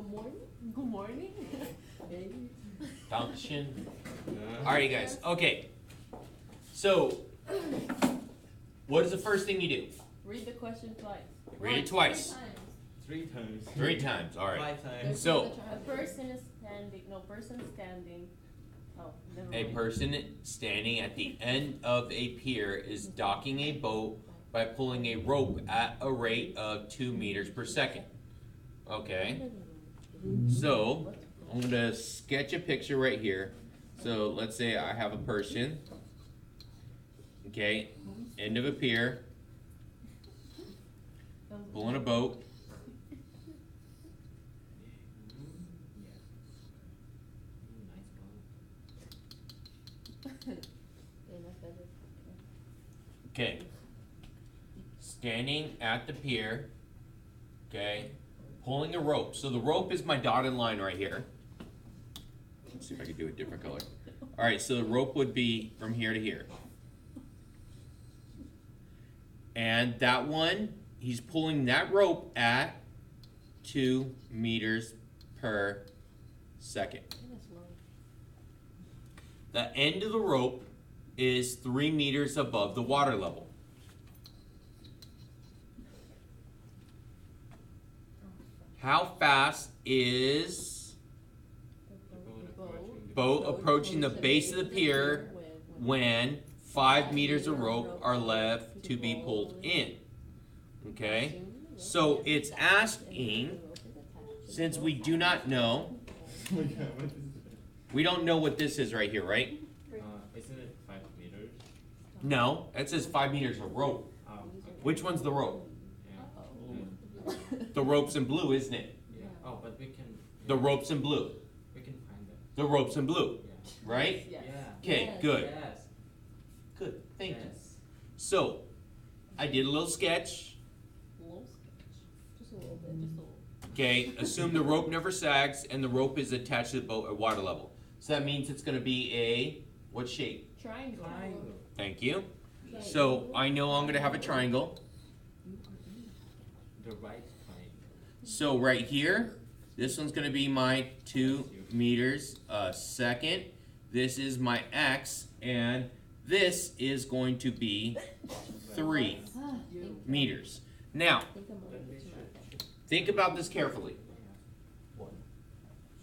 morning. Good morning. Function. All right, you guys. Okay. So, what is the first thing you do? Read the question twice. Read it twice. 3 times. 3 times. All right. 5 times. So, a person is standing. No, person standing. Oh, never a mind. person standing at the end of a pier is docking a boat by pulling a rope at a rate of 2 meters per second. Okay. So, I'm going to sketch a picture right here. So, let's say I have a person. Okay. End of a pier. Pulling a boat. Okay. Standing at the pier. Okay. Pulling a rope. So the rope is my dotted line right here. Let's see if I can do a different color. All right, so the rope would be from here to here. And that one, he's pulling that rope at 2 meters per second. The end of the rope is 3 meters above the water level. How fast is boat approaching the base of the pier when 5 meters of rope are left to be pulled in? Okay, so it's asking, since we do not know, we don't know what this is right here, right? Isn't it 5 meters? No, it says 5 meters of rope. Oh, okay. Which one's the rope? Yeah. The rope's in blue, isn't it? Yeah. Oh, but we can. The rope's in blue. We can find it. The rope's in blue, Yeah. right? Yes. Yeah. Okay, good. Yes. Good, thank you. Yes. So, I did a little sketch. Little sketch. Just a little bit. Just a little. Okay, assume the rope never sags and the rope is attached to the boat at water level. So that means it's going to be a, what shape? Triangle. Thank you. So I know I'm going to have a triangle. The right triangle. So right here, this one's going to be my 2 meters a second. This is my x, and this is going to be 3 meters. Now, think about this carefully. What?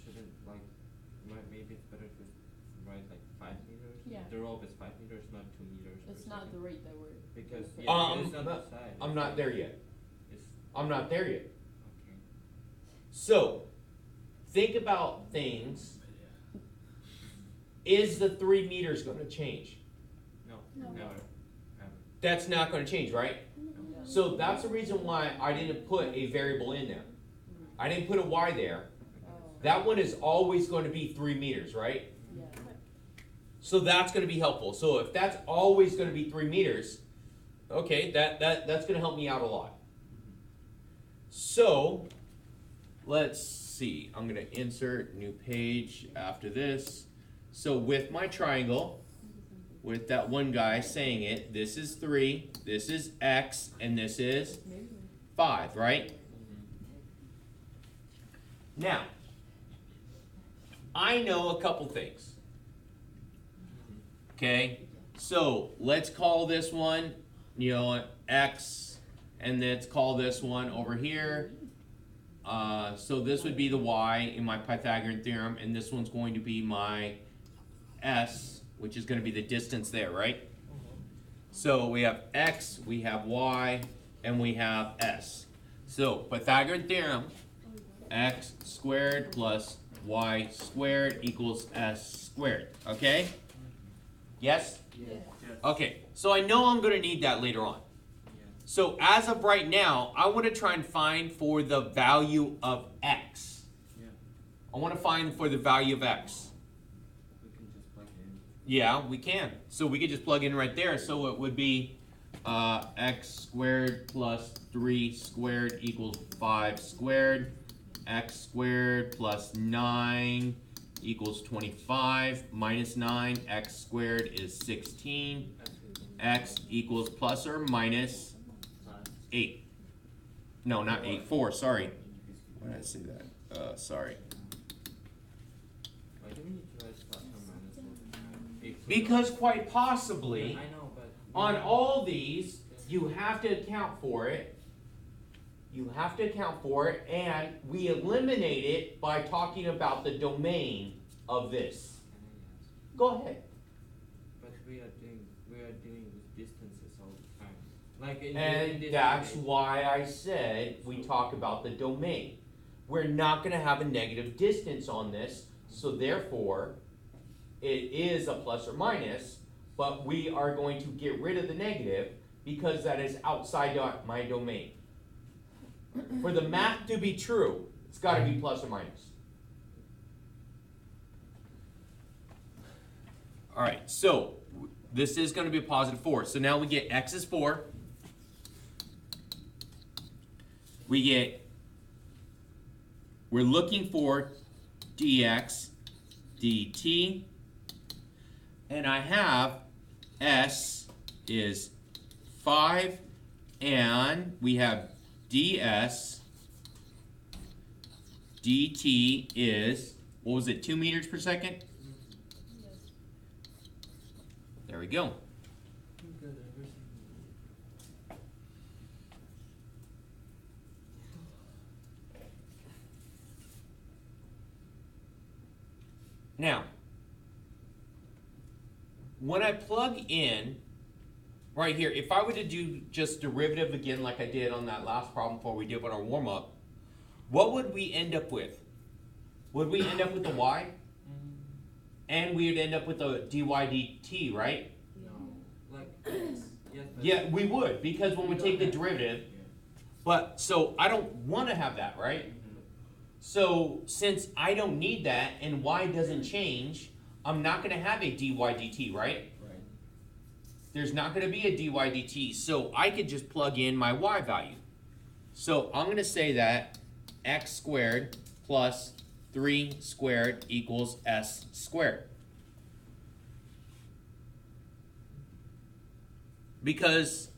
Shouldn't maybe it's better to write like 5 meters? Yeah. The rope is 5 meters, not 2 meters. It's per not second. the rate that we're. Because Um, it's on the side. I'm not there yet. It's I'm not there yet. okay. So, think about things. Is the 3 meters going to change? No, No. never, ever. That's not going to change, right? So that's the reason why I didn't put a variable in there. I didn't put a y there. That one is always going to be 3 meters, right? Yeah. So that's going to be helpful. So if that's always going to be 3 meters, okay, that's going to help me out a lot. So let's see. I'm going to insert new page after this. So with my triangle, with that one guy saying it, this is 3, this is x, and this is 5, right? Now, I know a couple things. Okay, so let's call this one, x, and let's call this one over here. So this would be the y in my Pythagorean theorem, and this one's going to be my s, which is going to be the distance there, right? So we have x, we have y, and we have s. So Pythagorean theorem, x squared plus y squared equals s squared, okay? Yes? Yeah. Okay, so I know I'm going to need that later on. So as of right now, I want to try and find for the value of x. Yeah. I want to find for the value of x. We can just plug it in. Yeah, we can. So we could just plug in right there. So it would be x squared plus 3 squared equals 5 squared. X squared plus 9 equals 25. Minus 9, x squared is 16. X equals plus or minus 8. No, not 8, 4, sorry. Why did I say that? Sorry. Why do we need to write plus or minus all the time? Because quite possibly, Yeah, I know, but on all these, you have to account for it. You have to account for it, and we eliminate it by talking about the domain of this. Go ahead. But we are dealing with distances all the time. Like in And this that's case, why I said we talk about the domain. We're not gonna have a negative distance on this, so therefore, it is a plus or minus, but we are going to get rid of the negative because that is outside my domain. For the math to be true, it's gotta be plus or minus. Alright, so this is gonna be a positive 4. So now we get x is 4. We're looking for dx dt, and I have s is 5, and we have ds dt is, what was it, 2 meters per second? There we go. Now, when I plug in right here, if I were to do just derivative again like I did on that last problem before we did with our warm-up, what would we end up with? Would we end up with the y? And we would end up with a dy dt, right? no, like yes, but Yeah, we would, because when we take the derivative, but, so I don't want to have that, right? So since I don't need that and y doesn't change, I'm not going to have a dy dt, right? Right. There's not going to be a dy dt, so I could just plug in my y value. So I'm going to say that x squared plus 3 squared equals s squared. Because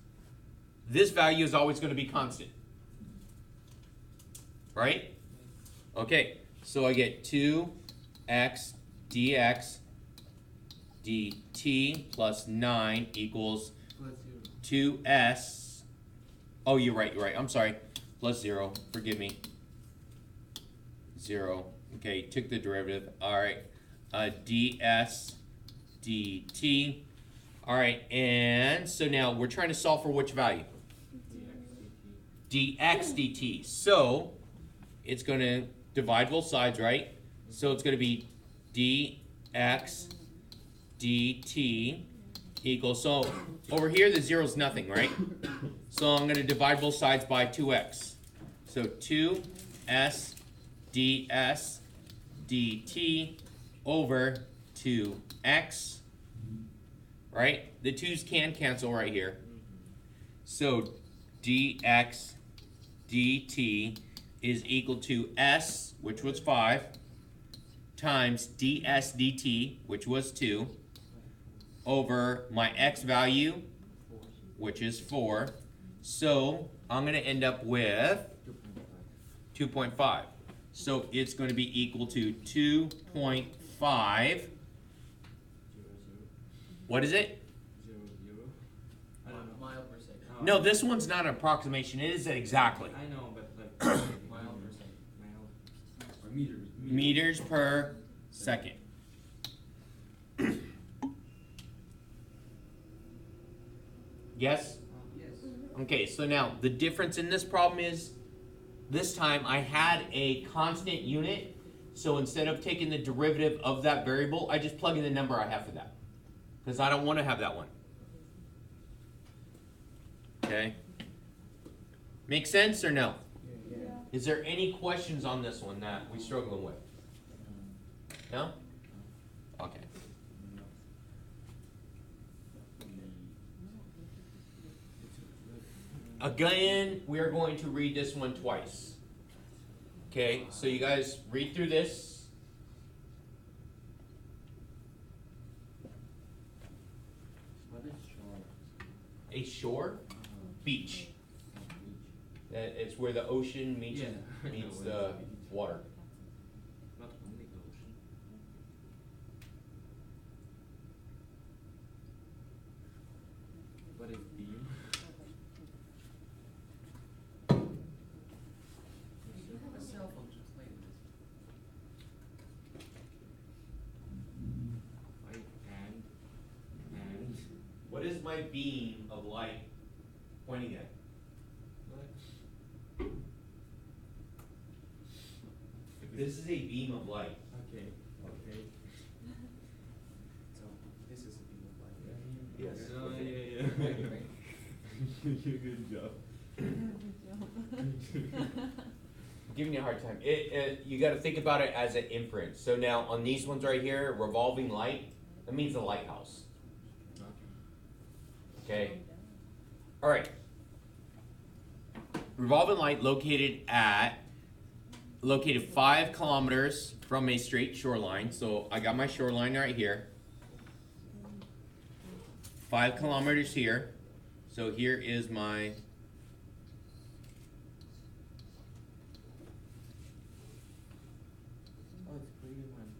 this value is always going to be constant. Right? Okay, so I get 2x dx dt plus 9 equals 2s. Oh, you're right, I'm sorry. Plus 0, forgive me. 0. Okay, took the derivative. All right, ds dt. All right, and so now we're trying to solve for which value? Dx dt. So it's going to divide both sides, right? So it's going to be dx dt equals, so over here the 0 is nothing, right? So I'm going to divide both sides by 2x. So 2s ds dt over 2x, right? The 2's can cancel right here. So dx dt is equal to s, which was 5, times ds dt, which was 2, over my x value, which is 4. So I'm going to end up with 2.5. So it's going to be equal to 2.5. What is it? 0, 0. I don't know. Mile per second. No, this one's not an approximation. It is exactly. I know, but like Mile per second. mile. Or meters. Meters per second. Yes? Yes. Okay, so now the difference in this problem is this time I had a constant unit, so instead of taking the derivative of that variable, I just plug in the number I have for that. Because I don't want to have that one. Okay? Make sense or no? Yeah. Is there any questions on this one that we're struggling with? No? Okay. Again, we are going to read this one twice. Okay, so you guys read through this. What is shore? A shore, beach. It's where the ocean meets Yeah. meets the water. my beam of light pointing at? What? This is a beam of light. Okay. Okay. So this is a beam of light. Yes. Oh, Okay. yeah. Good job. Giving you a hard time. You got to think about it as an inference. So now on these ones right here, revolving light, that means a lighthouse. Okay. All right. Revolving light located 5 kilometers from a straight shoreline. So I got my shoreline right here. 5 kilometers here. So here is my Oh, it's pretty one.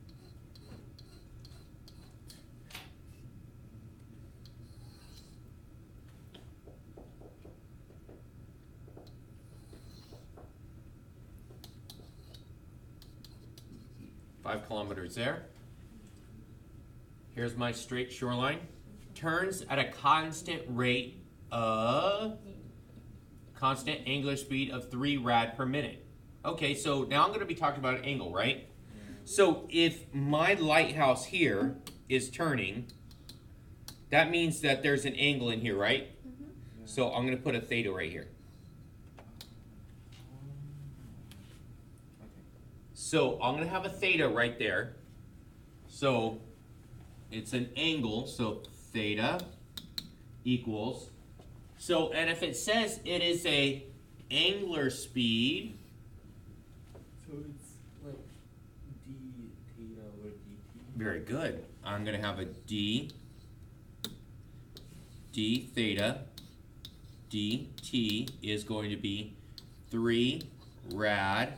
five kilometers there. Here's my straight shoreline. Turns at a constant rate of constant angular speed of 3 rad per minute. Okay, so now I'm going to be talking about an angle, right? So if my lighthouse here is turning, that means that there's an angle in here, right? So I'm going to put a theta right here. Okay. So I'm going to have a theta right there. So it's an angle, so theta equals. So, and if it says it is a angular speed, So it's like d theta over dt. very good. I'm going to have a d theta dt is going to be 3 rad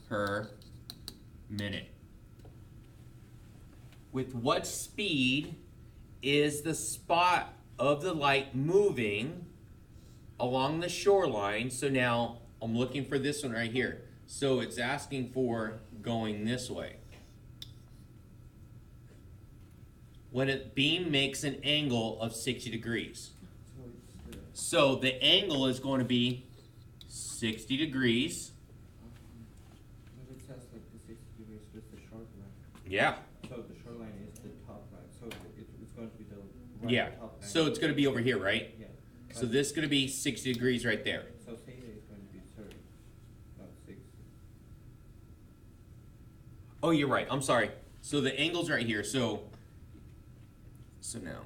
per minute. With what speed is the spot of the light moving along the shoreline? So now I'm looking for this one right here. So it's asking for going this way. When a beam makes an angle of 60 degrees. So it's the So the angle is going to be 60 degrees. but it says like the 60 degrees with the short line. Yeah. So the short line is the top line. So it's going to be the right Yeah. top line. So it's going to be over here, right? Yeah. So this is going to be 60 degrees right there. So theta is going to be 30, not 60. Oh, you're right. I'm sorry. So the angle's right here. So now,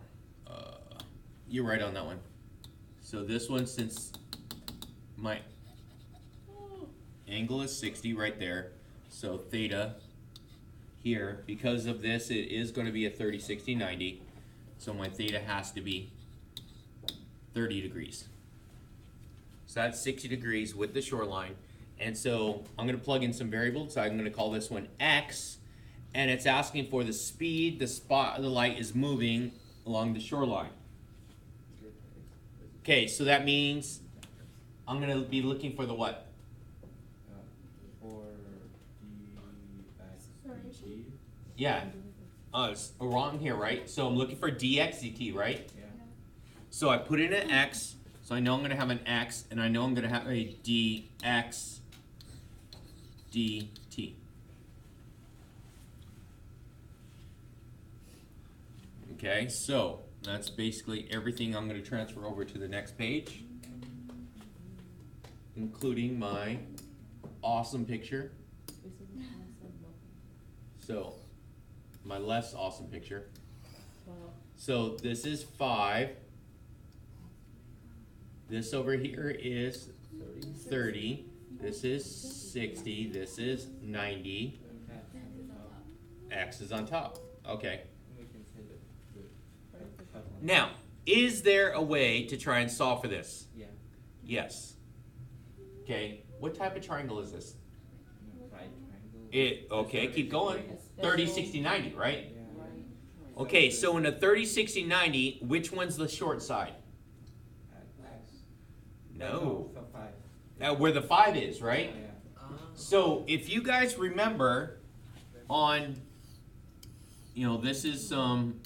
you're right on that one. So this one, since my angle is 60 right there, so theta here, because of this, it is going to be a 30, 60, 90. So my theta has to be 30 degrees. So that's 60 degrees with the shoreline. And so I'm going to plug in some variables. So I'm going to call this one x. And it's asking for the speed the spot of the light is moving along the shoreline. Okay, so that means I'm going to be looking for the what? For dx dt. Yeah. It's wrong here, right? So I'm looking for dx dt, right? Yeah. So I put in an x. So I know I'm going to have an x. And I know I'm going to have a dx dt. Okay, so that's basically everything I'm going to transfer over to the next page, including my awesome picture. So, my less awesome picture. So this is 5. This over here is 30. This is 60. This is 90. X is on top. Okay. We can say the top line. Now, is there a way to try and solve for this? Yeah. Yes. Okay. What type of triangle is this? Right triangle. Okay, keep going. 30, 60, 90, right? Yeah. Okay, so in a 30, 60, 90, which one's the short side? X. No. So 5. Where the 5 is, right? Yeah. So if you guys remember on, this is some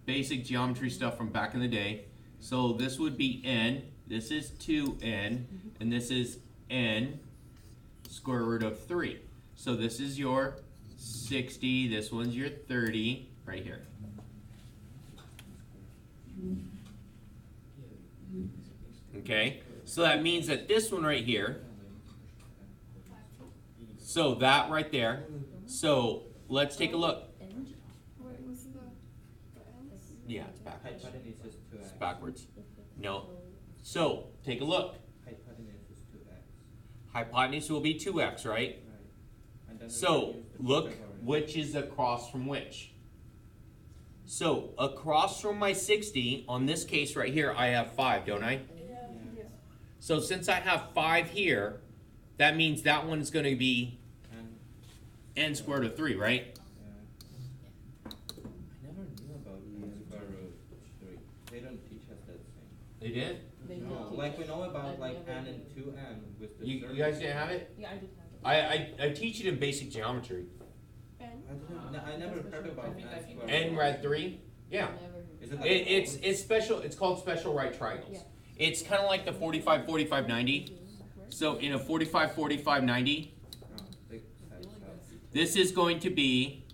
basic geometry stuff from back in the day. So this would be n, this is 2n, and this is n square root of 3. So this is your 60, this one's your 30, right here. Okay, so that means that this one right here, so that right there, so let's take a look. What was the ends? Yeah, it's backwards. Hypotenuse is 2x. It's backwards. No. So, take a look. Hypotenuse is 2x. Hypotenuse will be 2x, right? Right. And then we So, can use the look Pythagorean. which is across from which. So, across from my 60, on this case right here, I have 5, don't I? Yeah. So, since I have 5 here, that means that one's going to be And n squared of 3, right? I never knew about square root 3. They don't teach us that thing. They did? They No, did teach like we us. know about I've like never n did. and 2n with the You guys didn't have it? Yeah, I did have it. I teach it in basic geometry. And I never heard about I think n I think square N root. rad 3? Yeah. Never heard Is of it that. like It's special, it's called special right triangles. Yeah. It's kind of like the 45, 45, 90. So in a 45, 45, 90, Oh, big size up. this is going to be,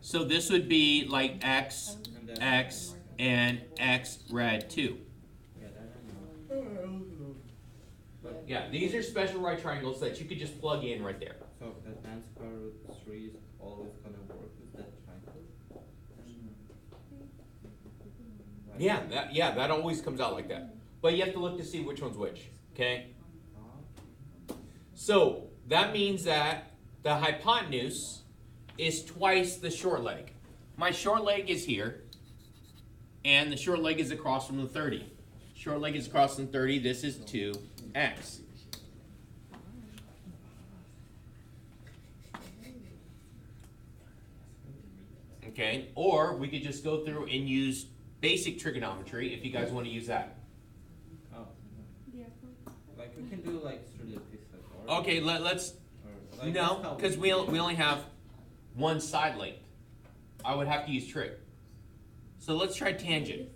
so this would be like x, And then x, and x rad 2. Yeah, that I know. But Yeah, these are special right triangles that you could just plug in right there. so that n square root 3 is always gonna work with that triangle. Right? Yeah, that always comes out like that. But you have to look to see which one's which, okay? So that means that the hypotenuse is twice the short leg. My short leg is here, and the short leg is across from the 30. Short leg is across from 30, this is 2x. Okay, or we could just go through and use basic trigonometry if you guys want to use that. Oh, yeah. like we can do like through the Pythagorean. Okay, let's, Or, like, no, that's how because we only have one side length. I would have to use trig. So let's try tangent.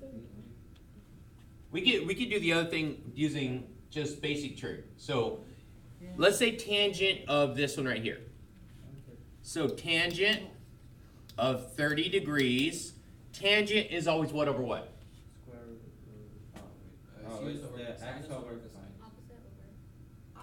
We could do the other thing using just basic trig. So let's say tangent of this one right here. So tangent of 30 degrees. Tangent is always what over what? Square root. It's Oh, used it's over the cosine x is over over cosine.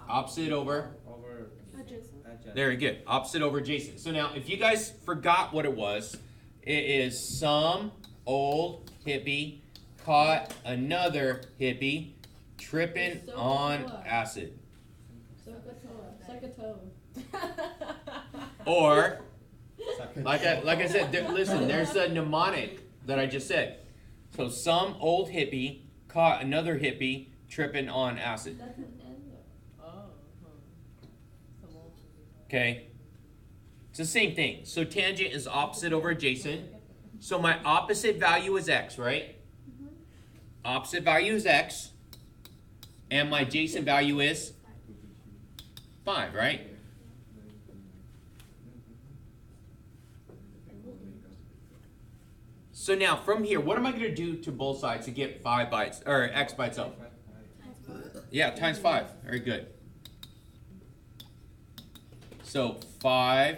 Opposite over. Over Adjacent. adjacent. Very good. Opposite over adjacent. So now, if you guys forgot what it was, it is some old hippie caught another hippie tripping So on what? acid. Suck a toe. Or, like I said, listen, there's the mnemonic that I just said. So some old hippie caught another hippie tripping on acid. That's an end though. Oh. Some old. Okay? It's the same thing. So tangent is opposite over adjacent. So my opposite value is x, right? Opposite value is x. And my adjacent value is 5, right? So now from here, what am I going to do to both sides to get 5 by or x by itself? Yeah, times 5. Very good. So 5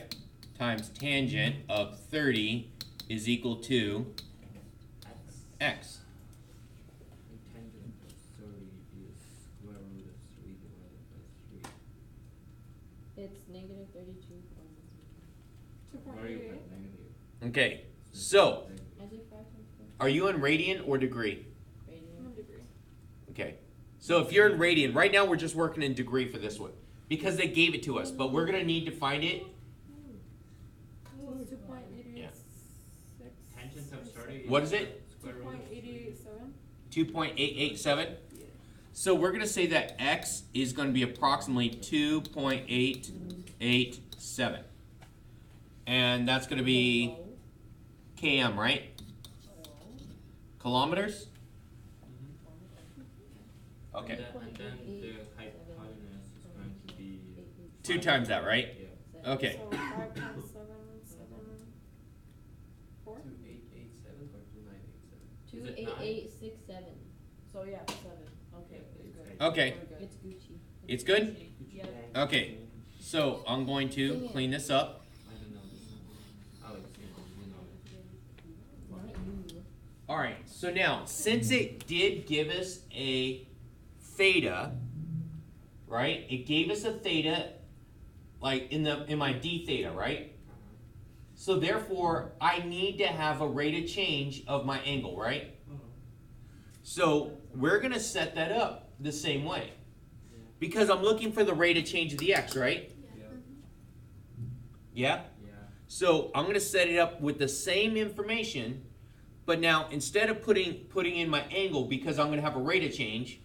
times tangent of 30 is equal to x. Tangent of 30 is square root of 3 divided by 3. It's negative 32. Where you 2.88. put negative? Okay, so I did 5 times 4. are you in radian or degree? Radian. 1 degree. Okay, so if you're in radian, right now we're just working in degree for this one because they gave it to us, but we're going to need to find it. So it's 2.86. Yeah. Tangent of 30 What is it? Square root of 2.887. 2.887. Yeah. So we're going to say that x is going to be approximately 2.887. And that's going to be km, right? Kilometers? Okay. And then the hypotenuse is going to be 2 times that, right? Yeah. Okay. So 5 times 7, 4? 2887 or 2987? Is it 28867. Okay, It's Gucci. it's good? Yep. Okay, so I'm going to clean this up. I don't know this one. Alex, you know it. Alright, so now, since it did give us a theta, right? It gave us a theta, like in my d theta, right? So therefore, I need to have a rate of change of my angle, right? So we're gonna set that up the same way. Because I'm looking for the rate of change of the x, right? Yeah? Yeah. So I'm gonna set it up with the same information, but now instead of putting in my angle, because I'm gonna have a rate of change,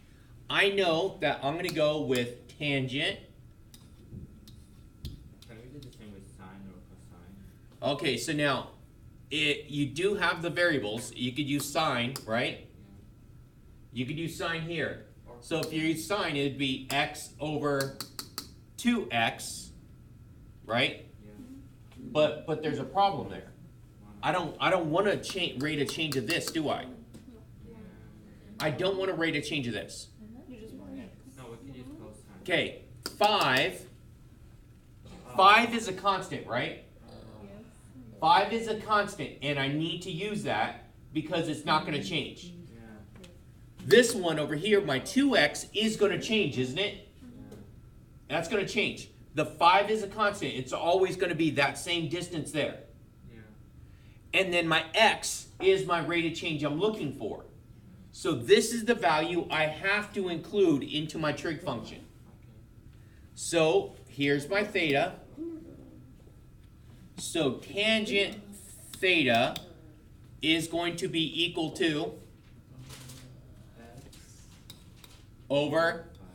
I know that I'm gonna go with tangent. Can we do the same with sine or cosine? Okay, so now you do have the variables. You could use sine, right? You could use sine here. So if you use sine, it'd be x over 2x, right? Yeah. But there's a problem there. I don't want a rate of change of this, do I? I don't want a rate of change of this. You just want it. No, we can use cosine. Okay, 5 is a constant, right? 5 is a constant, and I need to use that because it's not going to change. Yeah. This one over here, my 2x, is going to change, isn't it? Yeah. That's going to change. The 5 is a constant. It's always going to be that same distance there. Yeah. And then my x is my rate of change I'm looking for. So this is the value I have to include into my trig function. Okay. So here's my theta. So tangent theta is going to be equal to X over 5.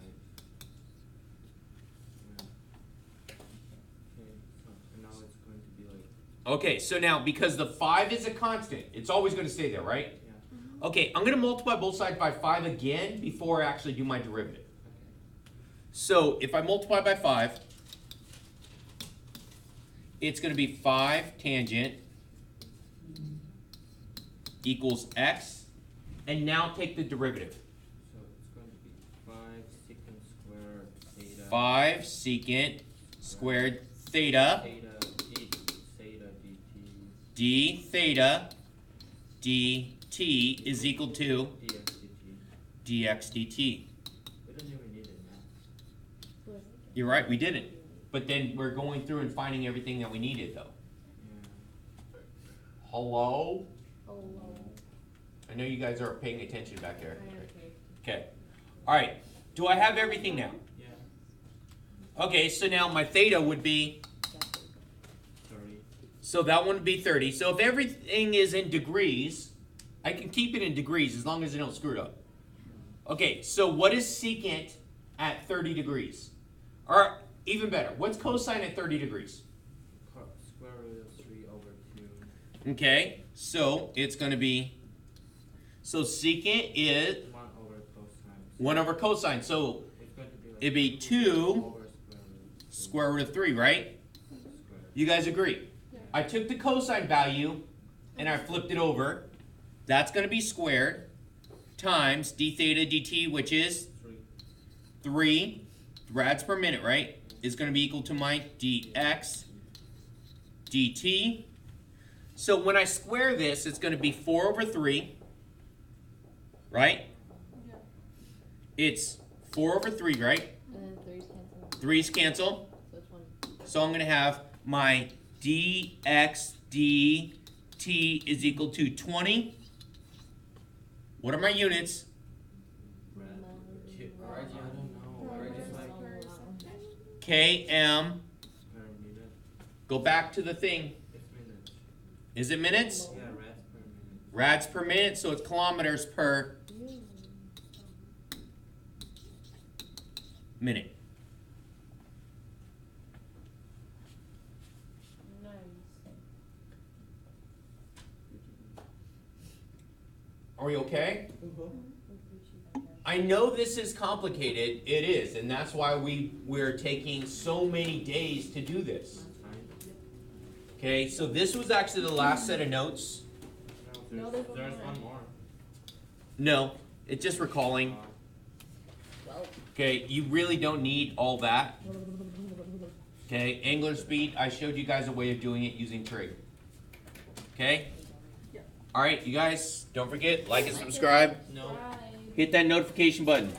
Yeah. Okay, so now it's going to be like, okay, so now because the 5 is a constant, it's always going to stay there, right? yeah. Okay, I'm going to multiply both sides by 5 again before I actually do my derivative. Okay. So if I multiply by 5, it's going to be 5 tangent equals x, and now take the derivative. So it's going to be 5 secant squared theta. 5 secant squared theta Theta d theta dt d theta dt is equal to dx dt. dx dt. We don't even need it now. You're right, we didn't. But then we're going through and finding everything that we needed, though. Yeah. Hello? Oh, I know you guys are paying attention back there. okay. Okay. All right. Do I have everything now? Yeah. Okay, so now my theta would be, 30. so that one would be 30. So if everything is in degrees, I can keep it in degrees as long as I don't screw it up. Okay, so what is secant at 30 degrees? Or even better, what's cosine at 30 degrees? Square root of 3 over 2. Okay, so it's going to be, so secant is 1 over cosine. 1 over cosine. So It's going to be like it'd be 2 over square root of 3, right? square. You guys agree? Yeah. I took the cosine value and I flipped it over. That's going to be squared times d theta dt, which is 3. 3 rads per minute, right? Is going to be equal to my dx dt. So when I square this, it's going to be 4 over 3, right? Yeah. It's 4 over 3, right? And then 3's cancel. 3's cancel. So it's 1. So I'm going to have my dx dt is equal to 20. What are my units? Rad. I don't know. Rad is like km. per minute. Go back to the thing. It's minutes. Is it minutes? Yeah, rads per minute. Rads per minute, so it's kilometers per minute. Nice. Are we okay? I know this is complicated. It is, and that's why we're taking so many days to do this. That's fine. Okay, so this was actually the last set of notes. No, there's there's one one more. No, it's just recalling. Uh, Okay, you really don't need all that. Okay, angular speed, I showed you guys a way of doing it using trig. Okay? Alright, you guys, don't forget, like and subscribe. No. Bye. Hit that notification button.